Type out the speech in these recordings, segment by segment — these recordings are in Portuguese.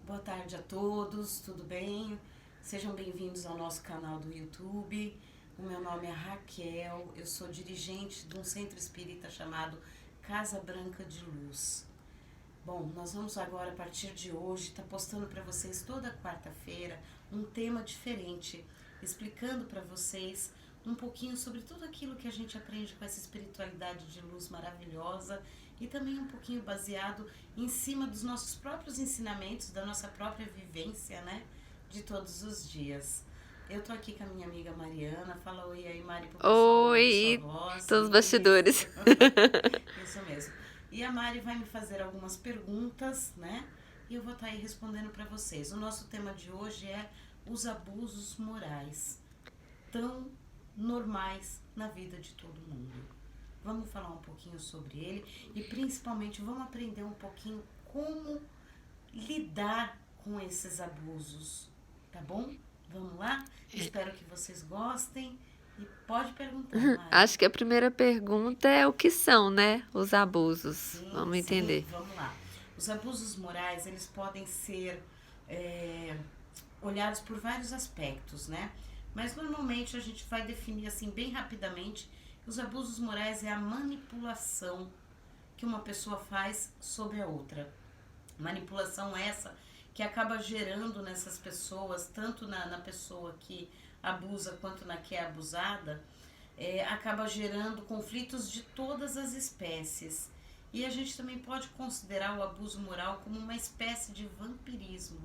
Boa tarde a todos, tudo bem? Sejam bem-vindos ao nosso canal do YouTube. O meu nome é Raquel, eu sou dirigente de um centro espírita chamado Casa Branca de Luz. Bom, nós vamos agora, a partir de hoje, estar postando para vocês toda quarta-feira um tema diferente, explicando para vocês um pouquinho sobre tudo aquilo que a gente aprende com essa espiritualidade de luz maravilhosa e também um pouquinho baseado em cima dos nossos próprios ensinamentos, da nossa própria vivência, né, de todos os dias. Eu tô aqui com a minha amiga Mariana. Fala oi aí, Mari, pro pessoal ouvir sua Oi, voz. todos os bastidores. Isso, isso mesmo. E a Mari vai me fazer algumas perguntas, né? E eu vou estar aí respondendo para vocês. O nosso tema de hoje é os abusos morais, tão normais na vida de todo mundo. Vamos falar um pouquinho sobre ele e principalmente vamos aprender um pouquinho como lidar com esses abusos, tá bom? Vamos lá? Espero que vocês gostem e pode perguntar, Mari. Acho que a primeira pergunta é o que são, né? Os abusos. Sim, Vamos sim, entender. vamos lá. Os abusos morais, eles podem ser é, olhados por vários aspectos, né? Mas normalmente a gente vai definir assim bem rapidamente que os abusos morais é a manipulação que uma pessoa faz sobre a outra. Manipulação essa que acaba gerando nessas pessoas, tanto na pessoa que abusa quanto na que é abusada, acaba gerando conflitos de todas as espécies. E a gente também pode considerar o abuso moral como uma espécie de vampirismo,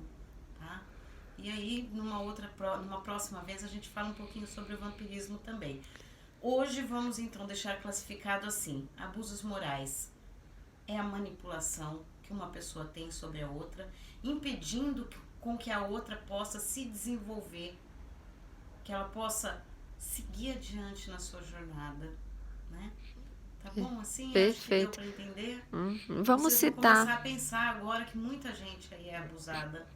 tá? E aí, numa próxima vez, a gente fala um pouquinho sobre o vampirismo também. Hoje vamos então deixar classificado assim: abusos morais é a manipulação que uma pessoa tem sobre a outra, impedindo com que a outra possa se desenvolver, que ela possa seguir adiante na sua jornada, né? Tá bom assim? Acho que deu Perfeito. para entender. Vamos Vocês vão citar. começar a pensar agora que muita gente aí é abusada.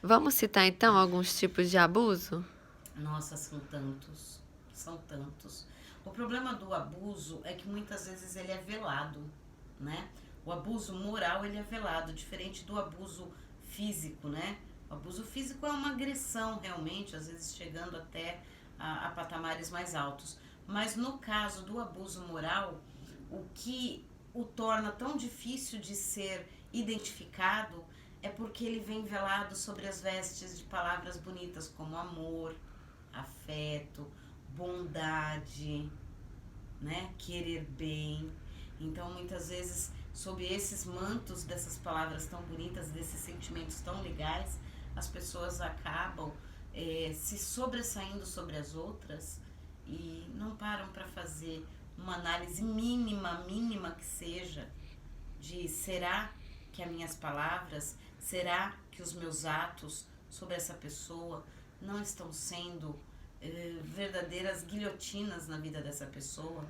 Vamos citar então alguns tipos de abuso? Nossa, são tantos, são tantos. O problema do abuso é que muitas vezes ele é velado, né? O abuso moral ele é velado, diferente do abuso físico, né? O abuso físico é uma agressão realmente, às vezes chegando até a patamares mais altos. Mas no caso do abuso moral, o que o torna tão difícil de ser identificado é porque ele vem velado sobre as vestes de palavras bonitas como amor, afeto, bondade, né? Querer bem. Então, muitas vezes, sob esses mantos dessas palavras tão bonitas, desses sentimentos tão legais, as pessoas acabam se sobressaindo sobre as outras e não param para fazer uma análise mínima que seja, de será que as minhas palavras, será que os meus atos sobre essa pessoa não estão sendo verdadeiras guilhotinas na vida dessa pessoa?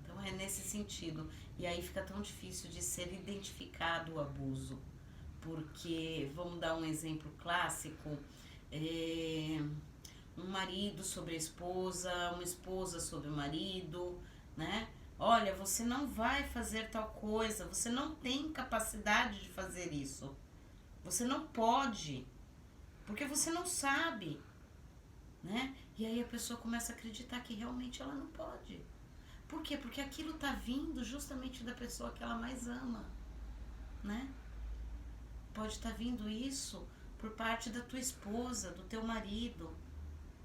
Então é nesse sentido. E aí fica tão difícil de ser identificado o abuso. Porque, vamos dar um exemplo clássico, um marido sobre a esposa, uma esposa sobre o marido, né? Olha, você não vai fazer tal coisa, você não tem capacidade de fazer isso. Você não pode, porque você não sabe, né? E aí a pessoa começa a acreditar que realmente ela não pode. Por quê? Porque aquilo tá vindo justamente da pessoa que ela mais ama, né? Pode estar vindo isso por parte da tua esposa, do teu marido.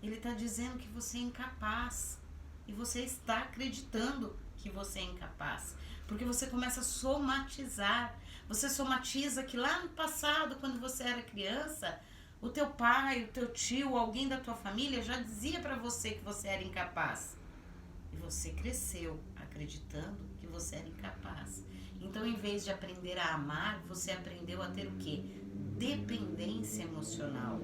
Ele está dizendo que você é incapaz e você está acreditando que você é incapaz, porque você começa a somatizar. Você somatiza que lá no passado, quando você era criança, o teu pai, o teu tio, alguém da tua família já dizia para você que você era incapaz. E você cresceu acreditando que você era incapaz. Então, em vez de aprender a amar, você aprendeu a ter o quê? Dependência emocional.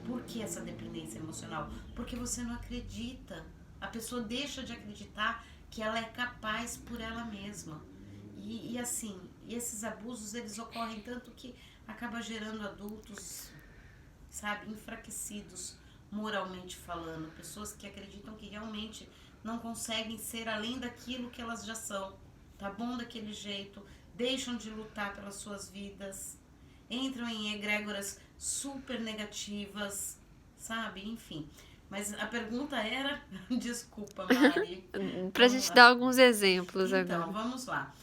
Por que essa dependência emocional? Porque você não acredita. A pessoa deixa de acreditar que ela é capaz por ela mesma. E assim, esses abusos eles ocorrem tanto que acaba gerando adultos, sabe, enfraquecidos moralmente falando, pessoas que acreditam que realmente não conseguem ser além daquilo que elas já são, tá bom daquele jeito, deixam de lutar pelas suas vidas entram em egrégoras super negativas, sabe? Enfim. Mas a pergunta era, desculpa, Mari. Pra Vamos gente lá. dar alguns exemplos Então, agora. vamos lá.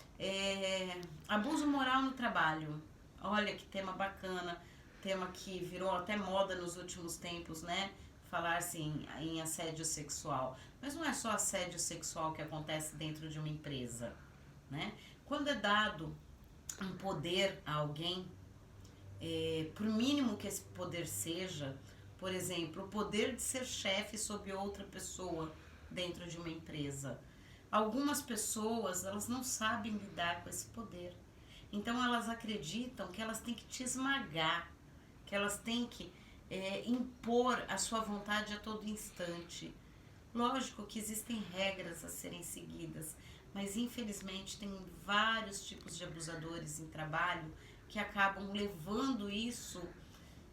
Abuso moral no trabalho. Olha que tema bacana, tema que virou até moda nos últimos tempos, né? Falar assim em assédio sexual. Mas não é só assédio sexual que acontece dentro de uma empresa, né? Quando é dado um poder a alguém, por mínimo que esse poder seja, por exemplo, o poder de ser chefe sobre outra pessoa dentro de uma empresa. Algumas pessoas, elas não sabem lidar com esse poder. Então elas acreditam que elas têm que te esmagar, que elas têm que impor a sua vontade a todo instante. Lógico que existem regras a serem seguidas, mas infelizmente tem vários tipos de abusadores em trabalho que acabam levando isso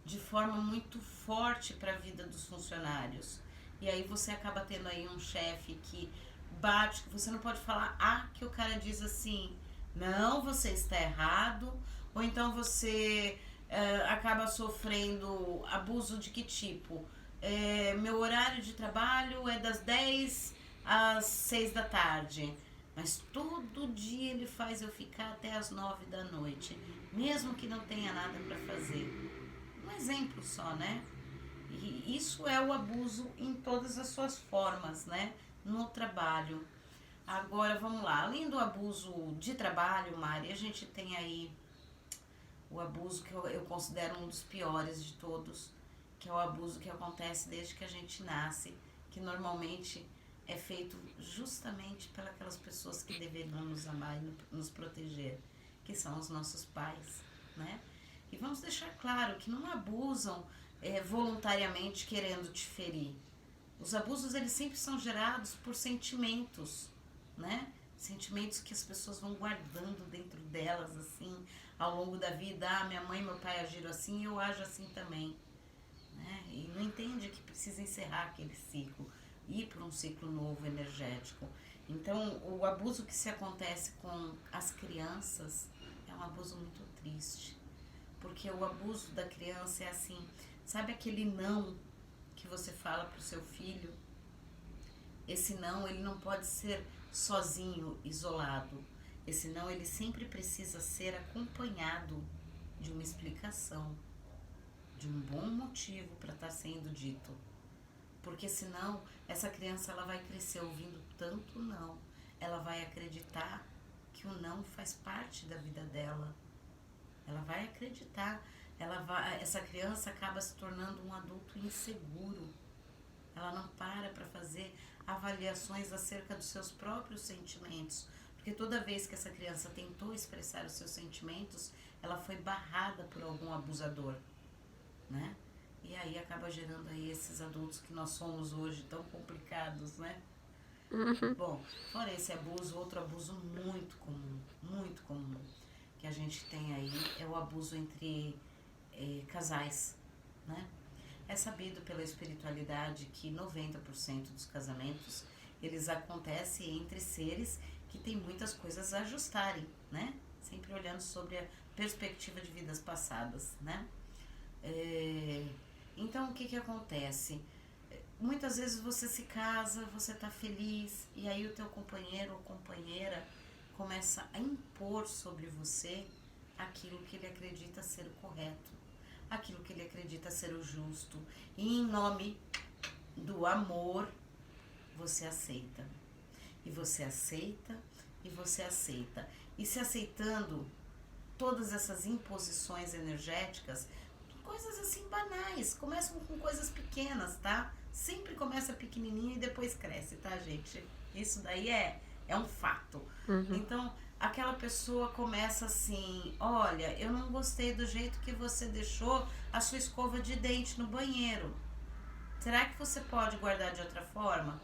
de forma muito forte para a vida dos funcionários. E aí você acaba tendo aí um chefe que bate, que você não pode falar que o cara diz assim, não, você está errado, ou então você acaba sofrendo abuso de que tipo? Meu horário de trabalho é das 10 às 6 da tarde, mas todo dia ele faz eu ficar até as 9 da noite, mesmo que não tenha nada para fazer. Um exemplo só, né? E isso é o abuso em todas as suas formas, né? No trabalho. Agora, vamos lá. Além do abuso de trabalho, Mari, a gente tem aí o abuso que eu considero um dos piores de todos, que é o abuso que acontece desde que a gente nasce, que normalmente é feito justamente pelas pessoas que deveriam nos amar e nos proteger, que são os nossos pais, né? E vamos deixar claro que não abusam voluntariamente querendo te ferir. Os abusos, eles sempre são gerados por sentimentos, né? Sentimentos que as pessoas vão guardando dentro delas, assim, ao longo da vida. Minha mãe e meu pai agiram assim, eu ajo assim também, né? E não entende que precisa encerrar aquele ciclo, ir para um ciclo novo, energético. Então, o abuso que se acontece com as crianças é um abuso muito triste, porque o abuso da criança é assim, sabe aquele não que você fala pro seu filho? Esse não, ele não pode ser sozinho, isolado. Esse não, ele sempre precisa ser acompanhado de uma explicação, de um bom motivo para estar sendo dito. Porque senão, essa criança, ela vai crescer ouvindo tanto não. Ela vai acreditar que o não faz parte da vida dela. Ela vai acreditar. Essa criança acaba se tornando um adulto inseguro. Ela não para fazer avaliações acerca dos seus próprios sentimentos. Porque toda vez que essa criança tentou expressar os seus sentimentos, ela foi barrada por algum abusador, né? E aí acaba gerando aí esses adultos que nós somos hoje, tão complicados, né? Bom, fora esse abuso, outro abuso muito comum, que a gente tem aí é o abuso entre casais, né? É sabido pela espiritualidade que 90% dos casamentos, eles acontecem entre seres que têm muitas coisas a ajustarem, né? Sempre olhando sobre a perspectiva de vidas passadas, né? Então, o que acontece? Muitas vezes você se casa, você tá feliz, e aí o teu companheiro ou companheira começa a impor sobre você aquilo que ele acredita ser o correto, aquilo que ele acredita ser o justo, e em nome do amor, você aceita. E você aceita, e você aceita. E se aceitando todas essas imposições energéticas, coisas assim banais, começam com coisas pequenas, tá? Sempre começa pequenininho e depois cresce, tá, gente? Isso daí é um fato. Então, aquela pessoa começa assim, olha, eu não gostei do jeito que você deixou a sua escova de dente no banheiro. Será que você pode guardar de outra forma?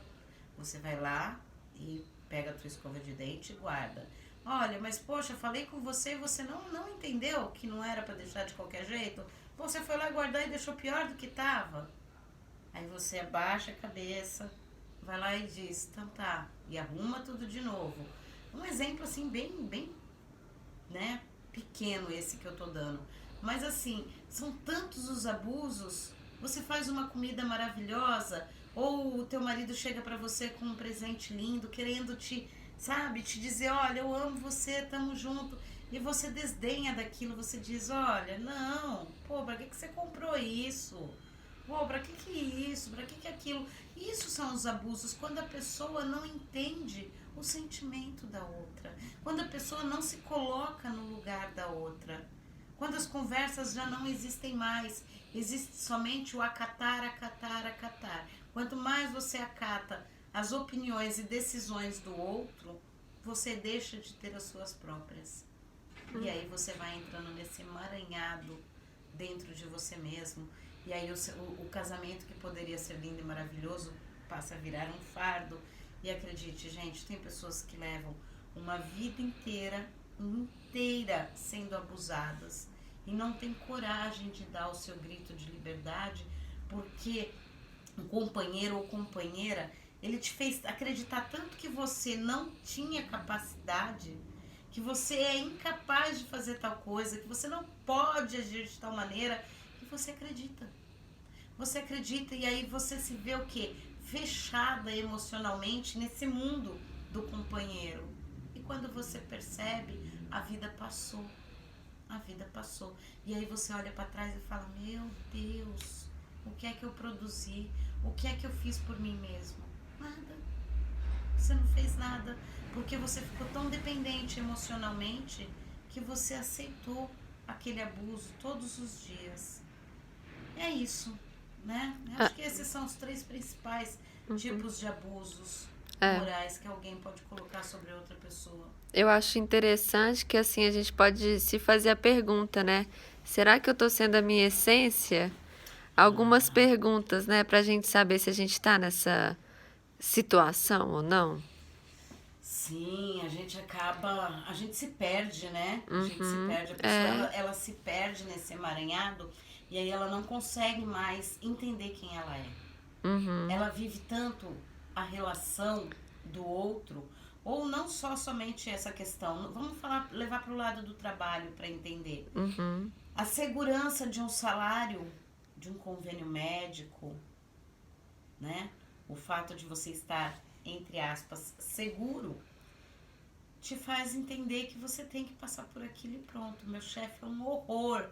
Você vai lá e pega a tua escova de dente e guarda. Olha, mas poxa, falei com você e você não entendeu que não era para deixar de qualquer jeito? Você foi lá guardar e deixou pior do que estava. Aí você abaixa a cabeça, vai lá e diz, então tá, e arruma tudo de novo. Um exemplo assim bem, né, pequeno esse que eu tô dando. Mas assim, são tantos os abusos. Você faz uma comida maravilhosa, ou o teu marido chega pra você com um presente lindo, querendo te, sabe, te dizer, olha, eu amo você, tamo junto. E você desdenha daquilo, você diz, olha, não, pô, pra que você comprou isso? Pô, pra que isso? Pra que aquilo? Isso são os abusos, quando a pessoa não entende o sentimento da outra, quando a pessoa não se coloca no lugar da outra, quando as conversas já não existem mais, existe somente o acatar, acatar, acatar. Quanto mais você acata as opiniões e decisões do outro, você deixa de ter as suas próprias. E aí você vai entrando nesse emaranhado dentro de você mesmo. E aí o casamento que poderia ser lindo e maravilhoso passa a virar um fardo. E acredite, gente, tem pessoas que levam uma vida inteira sendo abusadas e não tem coragem de dar o seu grito de liberdade, porque um companheiro ou companheira, ele te fez acreditar tanto que você não tinha capacidade, que você é incapaz de fazer tal coisa, que você não pode agir de tal maneira, que você acredita. Você acredita e aí você se vê o quê? Fechada emocionalmente nesse mundo do companheiro. E quando você percebe, a vida passou. A vida passou. E aí você olha para trás e fala, meu Deus, o que é que eu produzi? O que é que eu fiz por mim mesmo? Nada. Você não fez nada, porque você ficou tão dependente emocionalmente que você aceitou aquele abuso todos os dias. É isso, né? Acho que esses são os 3 principais tipos de abusos morais que alguém pode colocar sobre outra pessoa. Eu acho interessante que assim a gente pode se fazer a pergunta, né? Será que eu tô sendo a minha essência? Algumas perguntas, né, pra gente saber se a gente tá nessa situação ou não. Sim, a gente se perde, né? A gente se perde, a pessoa ela se perde nesse emaranhado e aí ela não consegue mais entender quem ela é. Ela vive tanto a relação do outro, ou não só somente essa questão. Vamos levar para o lado do trabalho para entender. A segurança de um salário, de um convênio médico, né? O fato de você estar, entre aspas, seguro, te faz entender que você tem que passar por aquilo e pronto. Meu chefe é um horror,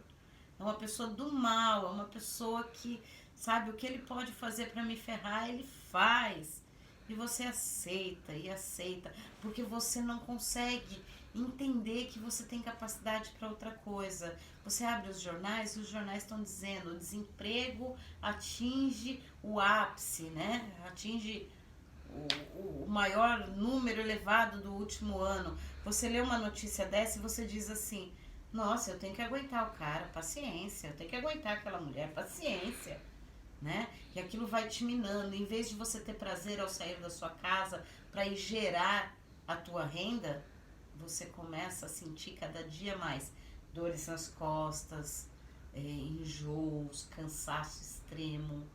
é uma pessoa do mal, é uma pessoa que, sabe, o que ele pode fazer para me ferrar, ele faz. E você aceita e aceita, porque você não consegue entender que você tem capacidade para outra coisa. Você abre os jornais e os jornais estão dizendo o desemprego atinge o ápice, né? Atinge o maior número elevado do último ano. Você lê uma notícia dessa e você diz assim, nossa, eu tenho que aguentar o cara, paciência, eu tenho que aguentar aquela mulher, paciência, né? E aquilo vai te minando. Em vez de você ter prazer ao sair da sua casa para ir gerar a tua renda, você começa a sentir cada dia mais dores nas costas, enjoos, cansaço extremo.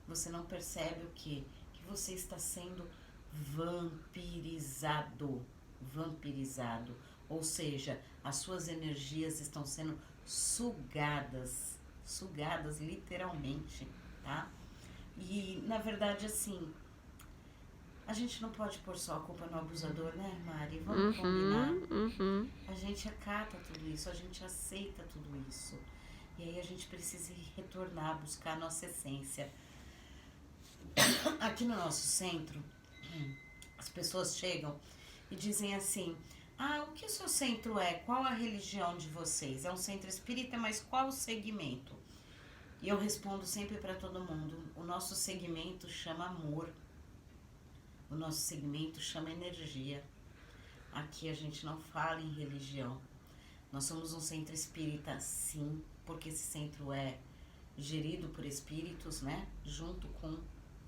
Você não percebe o quê? Que você está sendo vampirizado. Vampirizado. Ou seja, as suas energias estão sendo sugadas. Sugadas literalmente, tá? E, na verdade, assim, a gente não pode pôr só a culpa no abusador, né, Mari? Vamos combinar. A gente acata tudo isso, a gente aceita tudo isso. E aí a gente precisa retornar, buscar a nossa essência. Aqui no nosso centro, as pessoas chegam e dizem assim, o que o seu centro é? Qual a religião de vocês? É um centro espírita, mas qual o segmento? E eu respondo sempre para todo mundo, o nosso segmento chama amor. O nosso segmento chama energia. Aqui a gente não fala em religião. Nós somos um centro espírita, sim, porque esse centro é gerido por espíritos, né? Junto com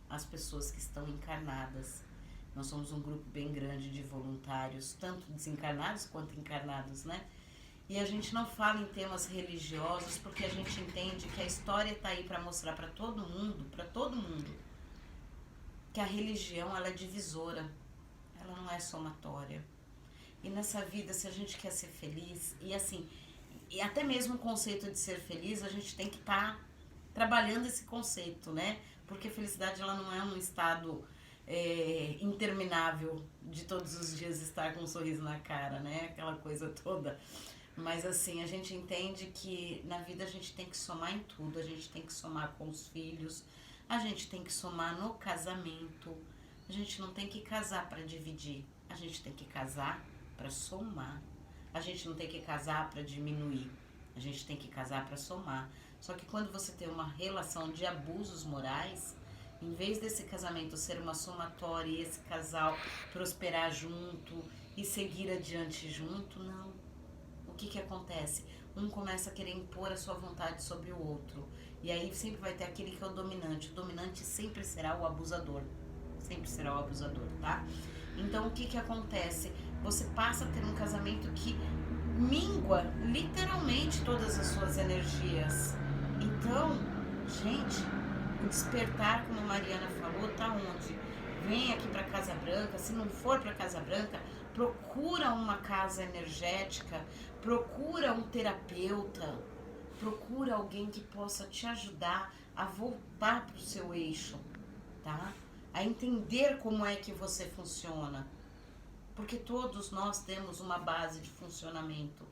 as pessoas que estão encarnadas. Nós somos um grupo bem grande de voluntários, tanto desencarnados quanto encarnados, né? E a gente não fala em temas religiosos porque a gente entende que a história está aí para mostrar para todo mundo, que a religião ela é divisora, ela não é somatória. E nessa vida, se a gente quer ser feliz, e assim, E até mesmo o conceito de ser feliz, a gente tem que estar trabalhando esse conceito, né? Porque a felicidade, ela não é um estado interminável de todos os dias estar com um sorriso na cara, né? Aquela coisa toda. Mas assim, a gente entende que na vida a gente tem que somar em tudo. A gente tem que somar com os filhos, a gente tem que somar no casamento. A gente não tem que casar para dividir, a gente tem que casar para somar. A gente não tem que casar para diminuir, a gente tem que casar para somar. Só que quando você tem uma relação de abusos morais, em vez desse casamento ser uma somatória e esse casal prosperar junto e seguir adiante junto, não. O que acontece? Um começa a querer impor a sua vontade sobre o outro. E aí sempre vai ter aquele que é o dominante. O dominante sempre será o abusador. Sempre será o abusador, tá? Então o que acontece? Você passa a ter um casamento que mingua literalmente todas as suas energias. Então, gente, o despertar, como a Mariana falou, tá onde? Vem aqui para Casa Branca. Se não for para Casa Branca, procura uma casa energética, procura um terapeuta, procura alguém que possa te ajudar a voltar para o seu eixo, tá? A entender como é que você funciona. Porque todos nós temos uma base de funcionamento.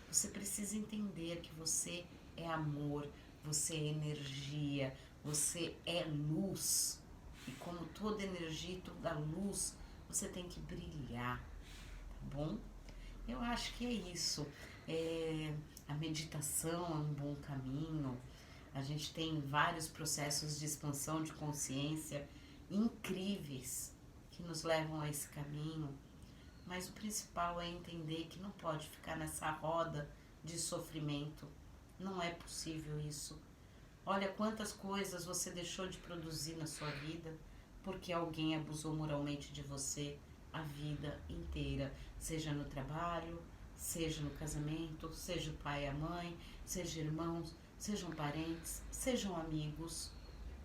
Você precisa entender que você é amor, você é energia, você é luz. E como toda energia e toda luz, você tem que brilhar, tá bom? Eu acho que é isso. A meditação é um bom caminho. A gente tem vários processos de expansão de consciência incríveis que nos levam a esse caminho. Mas o principal é entender que não pode ficar nessa roda de sofrimento. Não é possível isso. Olha quantas coisas você deixou de produzir na sua vida porque alguém abusou moralmente de você a vida inteira. Seja no trabalho, seja no casamento, seja o pai e a mãe, seja irmãos, sejam parentes, sejam amigos.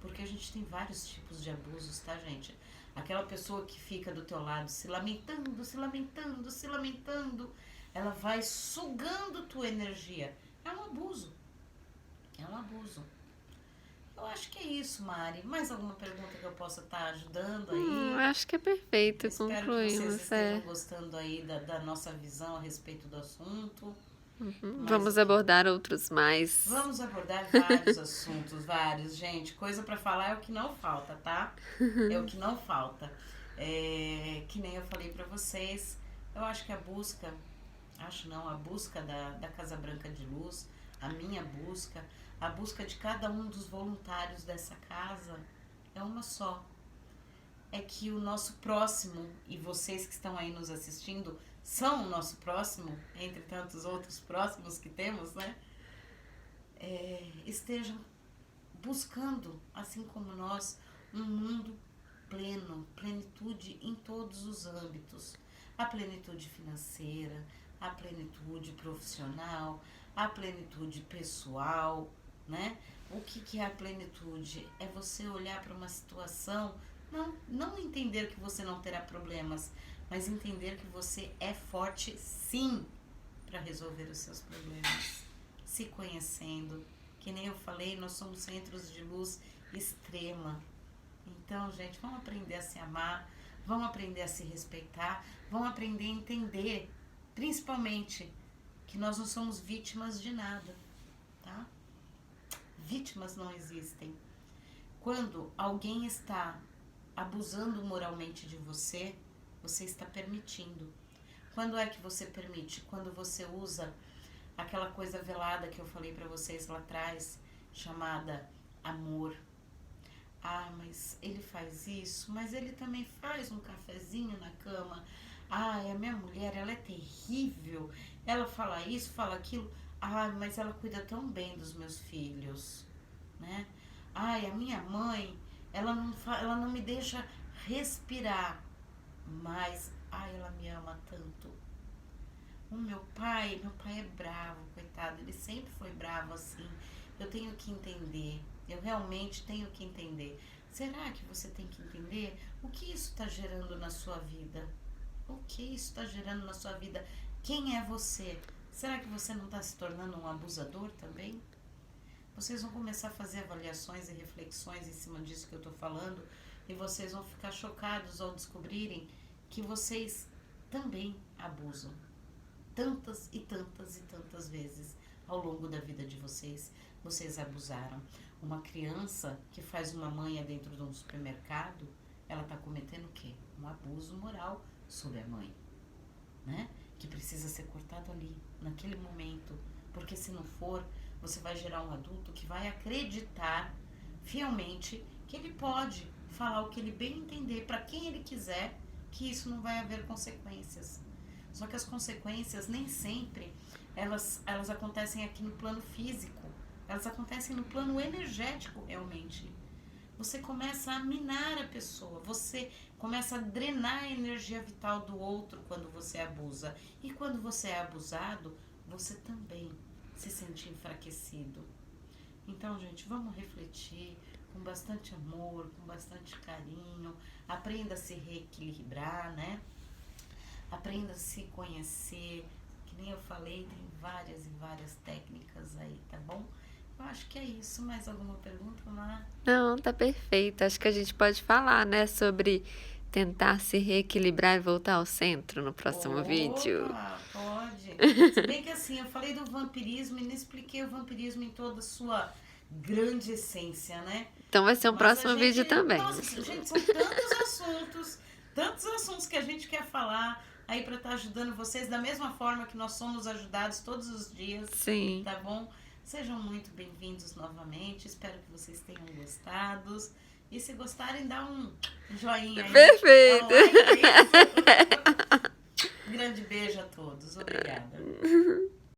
Porque a gente tem vários tipos de abusos, tá, gente? Aquela pessoa que fica do teu lado se lamentando, se lamentando, se lamentando, ela vai sugando tua energia. É um abuso. É um abuso. Eu acho que é isso, Mari. Mais alguma pergunta que eu possa estar ajudando aí? Acho que é perfeito, Espero que vocês concluímos. estejam gostando aí da nossa visão a respeito do assunto. Mas Vamos abordar outros mais. vamos abordar vários assuntos, vários. Gente, coisa pra falar é o que não falta, tá? É o que não falta. Que nem eu falei pra vocês, eu acho que a busca da Casa Branca de Luz, a minha busca, a busca de cada um dos voluntários dessa casa é uma só. É que o nosso próximo, e vocês que estão aí nos assistindo, são o nosso próximo, entre tantos outros próximos que temos, né? Estejam buscando, assim como nós, um mundo pleno, plenitude em todos os âmbitos. A plenitude financeira, a plenitude profissional, a plenitude pessoal, né? O que é a plenitude? É você olhar para uma situação, não entender que você não terá problemas, mas entender que você é forte sim para resolver os seus problemas. Se conhecendo, que nem eu falei, nós somos centros de luz extrema. Então, gente, vamos aprender a se amar, vamos aprender a se respeitar, vamos aprender a entender, principalmente, que nós não somos vítimas de nada, tá? Vítimas não existem. Quando alguém está abusando moralmente de você, você está permitindo. Quando é que você permite? Quando você usa aquela coisa velada que eu falei pra vocês lá atrás, chamada amor. Ah, mas ele faz isso, mas ele também faz um cafezinho na cama. Ah, a minha mulher, ela é terrível. Ela fala isso, fala aquilo. Ah, mas ela cuida tão bem dos meus filhos, né? Ai, a minha mãe, ela não me deixa respirar, mas, ai, ela me ama tanto. O meu pai é bravo, coitado, ele sempre foi bravo assim. Eu tenho que entender, eu realmente tenho que entender. Será que você tem que entender o que isso está gerando na sua vida? O que isso está gerando na sua vida? Quem é você? Será que você não está se tornando um abusador também? Vocês vão começar a fazer avaliações e reflexões em cima disso que eu estou falando e vocês vão ficar chocados ao descobrirem que vocês também abusam. Tantas e tantas e tantas vezes ao longo da vida de vocês, vocês abusaram. Uma criança que faz uma manha dentro de um supermercado, ela está cometendo o quê? Um abuso moral sobre a mãe, né? Que precisa ser cortado ali, naquele momento, porque se não for, você vai gerar um adulto que vai acreditar fielmente que ele pode falar o que ele bem entender para quem ele quiser, que isso não vai haver consequências. Só que as consequências nem sempre elas acontecem aqui no plano físico, elas acontecem no plano energético realmente. Você começa a minar a pessoa, você começa a drenar a energia vital do outro quando você abusa. E quando você é abusado, você também se sente enfraquecido. Então, gente, vamos refletir com bastante amor, com bastante carinho. Aprenda a se reequilibrar, né? Aprenda a se conhecer. Que nem eu falei, tem várias e várias técnicas aí, tá bom? Eu acho que é isso. Mais alguma pergunta, Mar? Não, tá perfeito. Acho que a gente pode falar, né, sobre tentar se reequilibrar e voltar ao centro no próximo vídeo. Pode. Se bem que assim, eu falei do vampirismo e não expliquei o vampirismo em toda a sua grande essência, né? Então vai ser um Mas próximo vídeo também. Nossa, gente, são tantos assuntos que a gente quer falar aí pra estar ajudando vocês da mesma forma que nós somos ajudados todos os dias. Sim. Tá bom? Sejam muito bem-vindos novamente. Espero que vocês tenham gostado. E se gostarem, dá um joinha aí. Perfeito. Dá um like. Grande beijo a todos. Obrigada.